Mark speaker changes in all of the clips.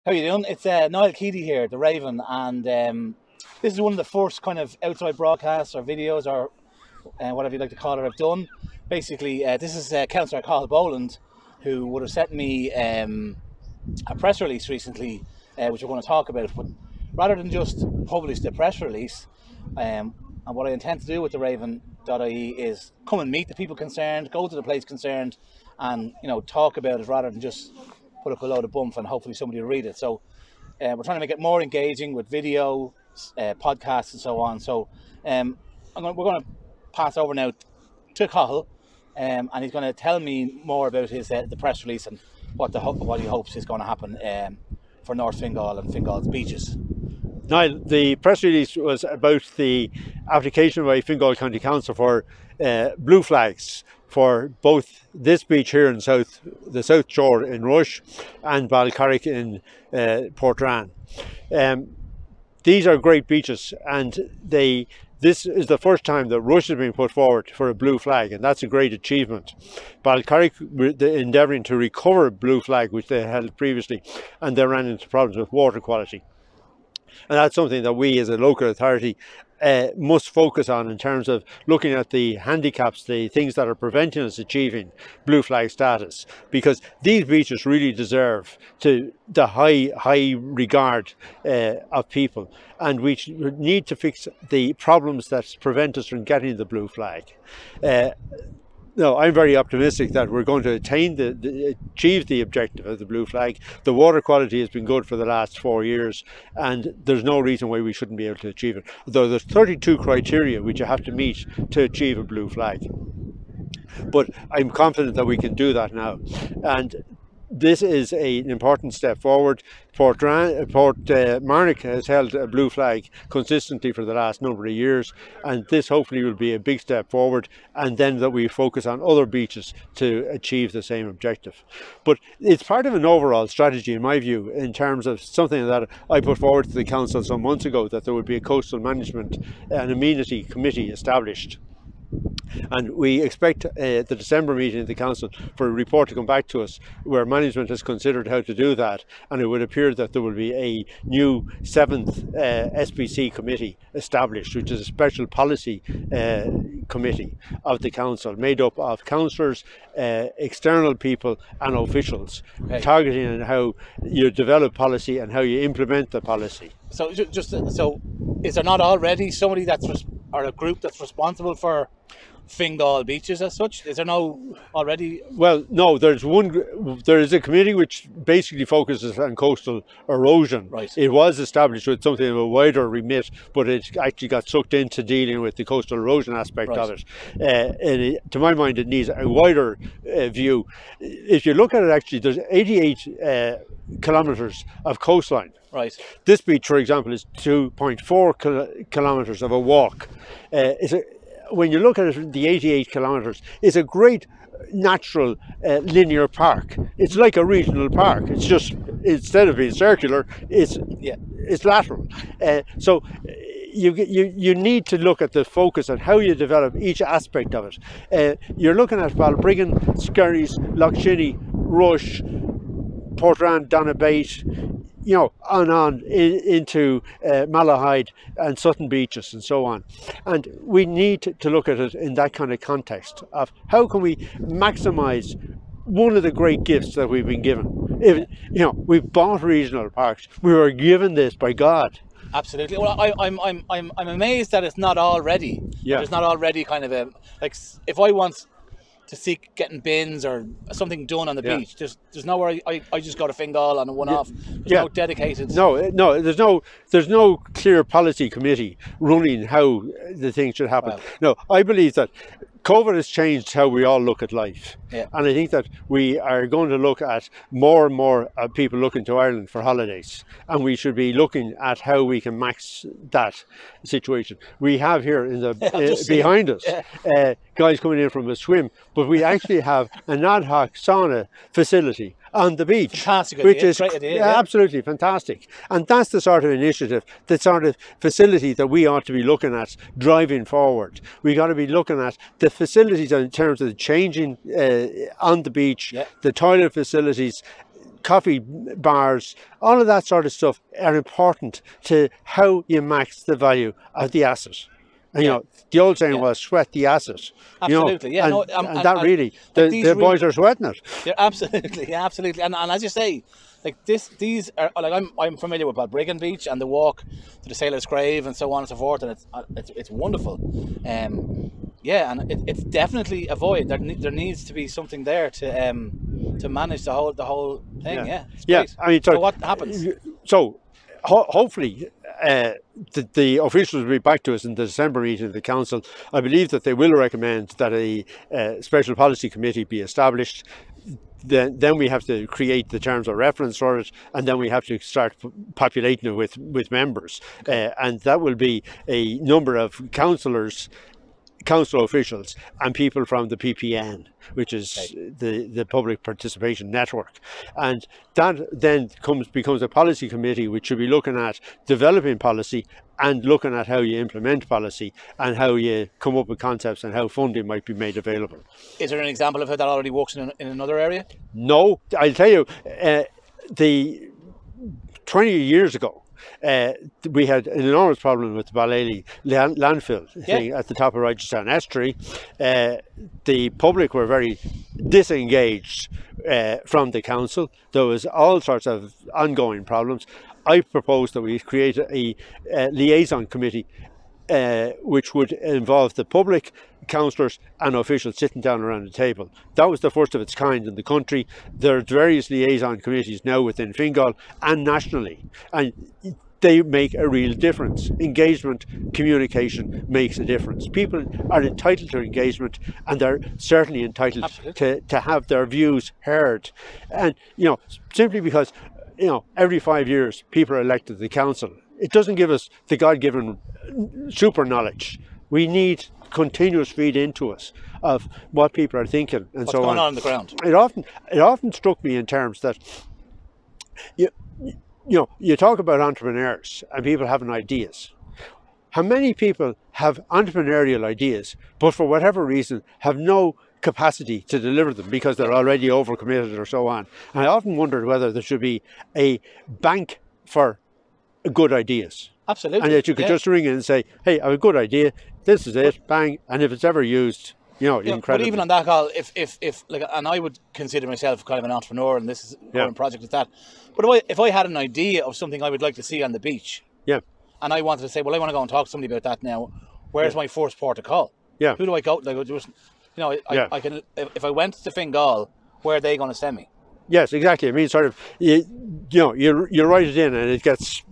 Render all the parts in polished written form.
Speaker 1: How you doing? It's Niall Keady here, the Raven, and this is one of the first kind of outside broadcasts or videos or whatever you'd like to call it I've done. Basically, this is Councillor Cllr Boland, who would have sent me a press release recently, which we're going to talk about. But rather than just publish the press release, and what I intend to do with the Raven.ie is come and meet the people concerned, go to the place concerned, and talk about it rather than just put up a load of bump and hopefully somebody will read it. So we're trying to make it more engaging with video, podcasts and so on. So we're going to pass over now to Cathal, and he's going to tell me more about his the press release and what he hopes is going to happen for North Fingal and Fingal's beaches.
Speaker 2: Niall, the press release was about the application by Fingal County Council for blue flags for both this beach here in the South Shore in Rush and Balcarrick in Portrane. These are great beaches, and this is the first time that Rush has been put forward for a blue flag, and that's a great achievement. Balcarrick were endeavouring to recover a blue flag which they held previously, and they ran into problems with water quality. And that's something that we as a local authority must focus on in terms of looking at the handicaps, the things that are preventing us achieving blue flag status, because these beaches really deserve the high regard of people, and we need to fix the problems that prevent us from getting the blue flag. No, I'm very optimistic that we're going to achieve the objective of the blue flag. The water quality has been good for the last 4 years, and there's no reason why we shouldn't be able to achieve it. Though there's 32 criteria which you have to meet to achieve a blue flag. But I'm confident that we can do that now. And this is an important step forward. Port Marnock has held a blue flag consistently for the last number of years, and this hopefully will be a big step forward, and then that we focus on other beaches to achieve the same objective. But it's part of an overall strategy, in my view, in terms of something that I put forward to the council some months ago, that there would be a coastal management and amenity committee established. And we expect the December meeting of the council for a report to come back to us where management has considered how to do that, and it would appear that there will be a new 7th SPC committee established, which is a special policy committee of the council made up of councillors, external people and officials, targeting on how you develop policy and how you implement the policy.
Speaker 1: So so is there not already somebody or a group that's responsible for Fingal Beaches as such? Is there no already?
Speaker 2: Well, no, there is a committee which basically focuses on coastal erosion.
Speaker 1: Right.
Speaker 2: It was established with something of a wider remit, but it actually got sucked into dealing with the coastal erosion aspect of it. And to my mind, it needs a wider view. If you look at it, actually, there's 88 kilometres of coastline.
Speaker 1: Right.
Speaker 2: This beach, for example, is 2.4 kilometres of a walk. When you look at it, the 88 kilometres is a great natural linear park. It's like a regional park. It's just, instead of being circular, it's lateral. So you need to look at the focus on how you develop each aspect of it. You're looking at Balbriggan, Skerries, Lough Rush, Portrane, Donabate, on into Malahide and Sutton Beaches and so on. And we need to look at it in that kind of context of how can we maximise one of the great gifts that we've been given. We've bought regional parks. We were given this by God.
Speaker 1: Absolutely. Well, I'm amazed that it's not already.
Speaker 2: Yeah.
Speaker 1: There's not already kind of if I want to seek getting bins or something done on the beach, there's nowhere I just go to Fingal on a one-off. There's no dedicated.
Speaker 2: No, there's no clear policy committee running how the thing should happen. No, I believe that COVID has changed how we all look at life. And I think that we are going to look at more and more people looking to Ireland for holidays, and we should be looking at how we can max that situation. We have here in the behind us guys coming in from a swim, but we actually have an ad hoc sauna facility on the beach,
Speaker 1: fantastic
Speaker 2: which
Speaker 1: idea.
Speaker 2: is
Speaker 1: Great idea,
Speaker 2: absolutely fantastic. And that's the sort of initiative, the sort of facility that we ought to be looking at driving forward. We got to be looking at the facilities in terms of the changing on the beach, the toilet facilities, coffee bars, all of that sort of stuff are important to how you max the value of the asset. And, you know, the old saying was sweat the asset.
Speaker 1: Absolutely,
Speaker 2: you know,
Speaker 1: yeah.
Speaker 2: and that really, the boys are sweating it.
Speaker 1: Yeah, absolutely, absolutely. And as you say, like these are like I'm familiar with Balbriggan Beach and the walk to the Sailor's Grave and so on and so forth, and it's wonderful. Yeah, and it's definitely a void. There needs to be something there to manage the whole thing. Yeah,
Speaker 2: yeah. I mean,
Speaker 1: so what happens?
Speaker 2: So hopefully the officials will be back to us in the December meeting of the council. I believe that they will recommend that a special policy committee be established. Then we have to create the terms of reference for it, and then we have to start populating it with members, and that will be a number of councillors, council officials, and people from the PPN, which is the Public Participation Network. And that then becomes a policy committee which should be looking at developing policy and looking at how you implement policy and how you come up with concepts and how funding might be made available.
Speaker 1: Is there an example of how that already works in another area?
Speaker 2: No, I'll tell you, 20 years ago, we had an enormous problem with the Ballally landfill thing at the top of Rogerstown Estuary. The public were very disengaged from the council. There was all sorts of ongoing problems. I proposed that we create a liaison committee which would involve the public, councillors and officials sitting down around the table. That was the first of its kind in the country. There are various liaison committees now within Fingal and nationally, and they make a real difference. Engagement, communication makes a difference. People are entitled to engagement, and they're certainly entitled to have their views heard. And, you know, simply because, you know, every 5 years people are elected to the council, it doesn't give us the God-given super knowledge. We need continuous feed into us of what people are thinking and so on.
Speaker 1: What's going on the ground?
Speaker 2: It often struck me in terms that you know, you talk about entrepreneurs and people having ideas. How many people have entrepreneurial ideas, but for whatever reason have no capacity to deliver them because they're already overcommitted or so on? And I often wondered whether there should be a bank for good ideas.
Speaker 1: Absolutely.
Speaker 2: And that you could just ring in and say, hey, I have a good idea, this is it, bang, and if it's ever used, you know, you can credit
Speaker 1: But even on that call, if like, and I would consider myself kind of an entrepreneur, and this is a project like that. But if I had an idea of something I would like to see on the beach, and I wanted to say, well, I want to go and talk to somebody about that now. Where's my first port of call?
Speaker 2: Yeah.
Speaker 1: Who do I go? Like, just, you know, I can, if I went to Fingal, where are they going to send me?
Speaker 2: Yes, exactly. I mean, sort of, you know, you write it in and it gets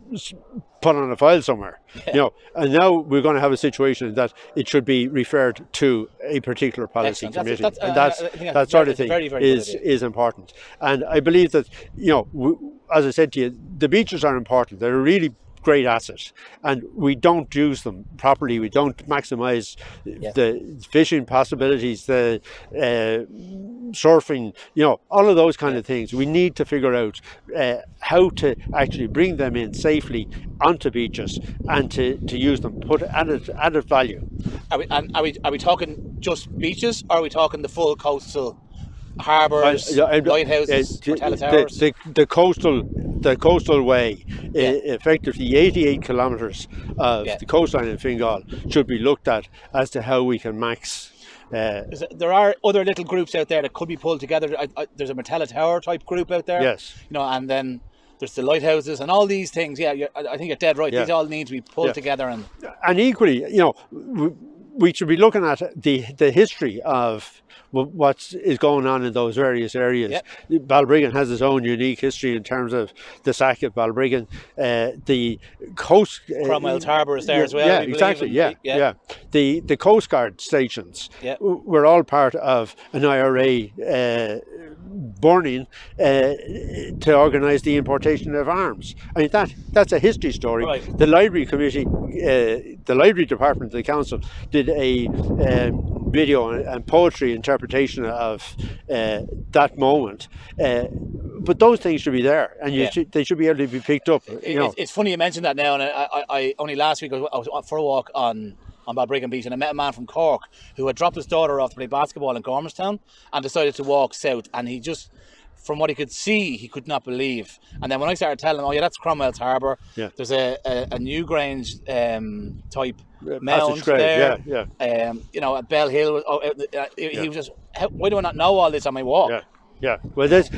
Speaker 2: put on a file somewhere, you know, and now we're going to have a situation that it should be referred to a particular policy committee. That sort of thing is important. And I believe that, you know, as I said to you, the beaches are important. They're a really great asset, and we don't use them properly. We don't maximize the fishing possibilities, the surfing, you know, all of those kind of things. We need to figure out how to actually bring them in safely onto beaches and to use them, put added value.
Speaker 1: Are we talking just beaches, or are we talking the full coastal harbours, lighthouses, towers?
Speaker 2: The coastal way, effectively 88 kilometres of the coastline in Fingal should be looked at as to how we can max.
Speaker 1: There are other little groups out there that could be pulled together. There's a Martella Tower type group out there.
Speaker 2: Yes.
Speaker 1: You know, and then there's the lighthouses and all these things. Yeah, I think you're dead right. These all need to be pulled together. And
Speaker 2: equally, you know, we should be looking at the history of what is going on in those various areas. Balbriggan has its own unique history in terms of the sack of Balbriggan. The coast,
Speaker 1: Cromwell's Harbour is there as well.
Speaker 2: Yeah, exactly. The Coast Guard stations were all part of an IRA burning to organise the importation of arms. I mean, that's a history story.
Speaker 1: Right.
Speaker 2: The Library Committee, the Library Department of the Council did a video and poetry interpretation of that moment. But those things should be there, and they should be able to be picked up.
Speaker 1: It's funny you mentioned that now, and I only last week I was for a walk on Balbriggan Beach, and I met a man from Cork who had dropped his daughter off to play basketball in Gormastown and decided to walk south, and he just from what he could see, he could not believe. And then when I started telling him, oh yeah, that's Cromwell's Harbour. Yeah. There's a Newgrange type mound there. You know, at Bell Hill. He was just, why do I not know all this on my walk?
Speaker 2: Yeah. Well, this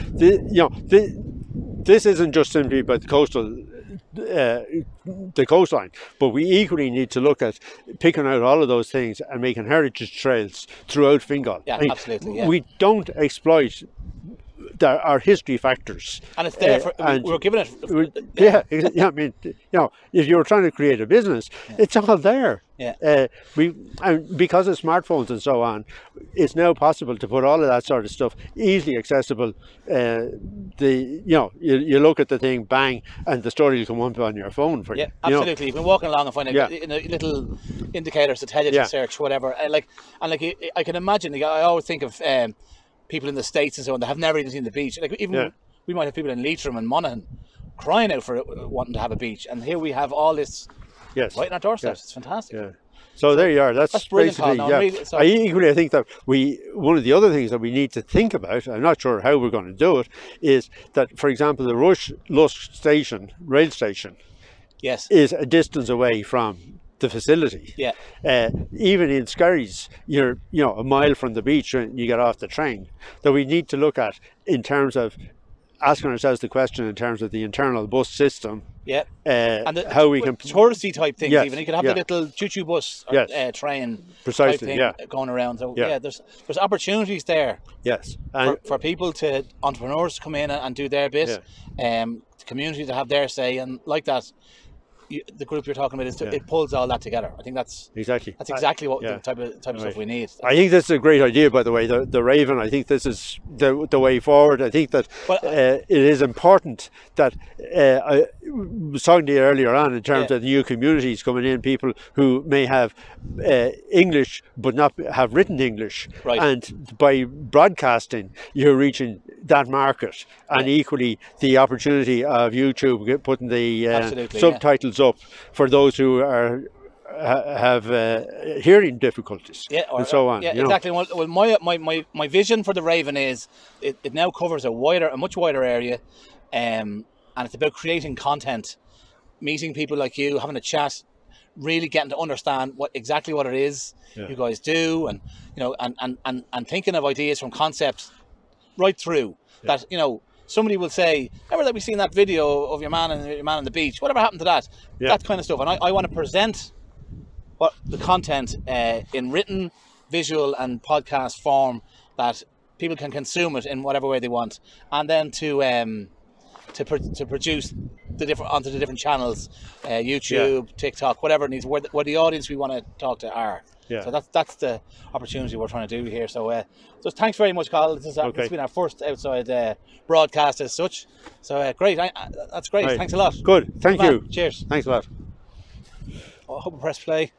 Speaker 2: isn't just simply about the coastline, but we equally need to look at picking out all of those things and making heritage trails throughout Fingal.
Speaker 1: Yeah, absolutely. Yeah.
Speaker 2: We don't exploit our history factors,
Speaker 1: and it's there for, we're giving it.
Speaker 2: I mean, you know, if you're trying to create a business, it's all there. And because of smartphones and so on, it's now possible to put all of that sort of stuff easily accessible. You look at the thing, bang, and the story will come up on your phone for you.
Speaker 1: Absolutely. You've been walking along and finding little indicators to tell you to search whatever. I can imagine. Like, I always think of people in the States and so on that have never even seen the beach. Like even we might have people in Leitrim and Monaghan crying out for wanting to have a beach, and here we have all this right on our doorsteps. It's fantastic.
Speaker 2: So there you are. That's
Speaker 1: brilliant.
Speaker 2: Basically, I think that one of the other things that we need to think about, I'm not sure how we're going to do it, is that, for example, the Lusk station, rail station, is a distance away from the facility. Even in Skerries, you're a mile from the beach and you get off the train. That we need to look at in terms of asking ourselves the question in terms of the internal bus system.
Speaker 1: And
Speaker 2: how we can
Speaker 1: touristy type things. Even you could have the little choo-choo bus train type thing going around. So there's opportunities there. For people entrepreneurs to come in and do their bit. The community to have their say, and like that. The group you're talking about it pulls all that together. I think that's exactly what the type of stuff we need.
Speaker 2: I think this is a great idea, by the way. The Raven. I think this is the way forward. I think that it is important that I was talking to you earlier on in terms of new communities coming in, people who may have English but not have written English, and by broadcasting you're reaching that market, and equally the opportunity of YouTube putting the subtitles up for those who have hearing difficulties and so on.
Speaker 1: Exactly. Well, my vision for the Raven is it now covers a much wider area, and it's about creating content, meeting people like you, having a chat, really getting to understand exactly what it is you guys do, and and thinking of ideas from concepts right through that. Somebody will say, remember that we seen that video of your man on the beach, whatever happened to that? That kind of stuff. And I want to present what the content in written, visual and podcast form, that people can consume it in whatever way they want, and then to produce onto the different channels, YouTube, TikTok, whatever it needs, where the audience we want to talk to are. So that's the opportunity we're trying to do here. So thanks very much, Carl. This has been our first outside broadcast as such. So great. That's great. Right. Thanks a lot.
Speaker 2: Good. Thank you.
Speaker 1: Cheers.
Speaker 2: Thanks a lot.
Speaker 1: I hope we press play.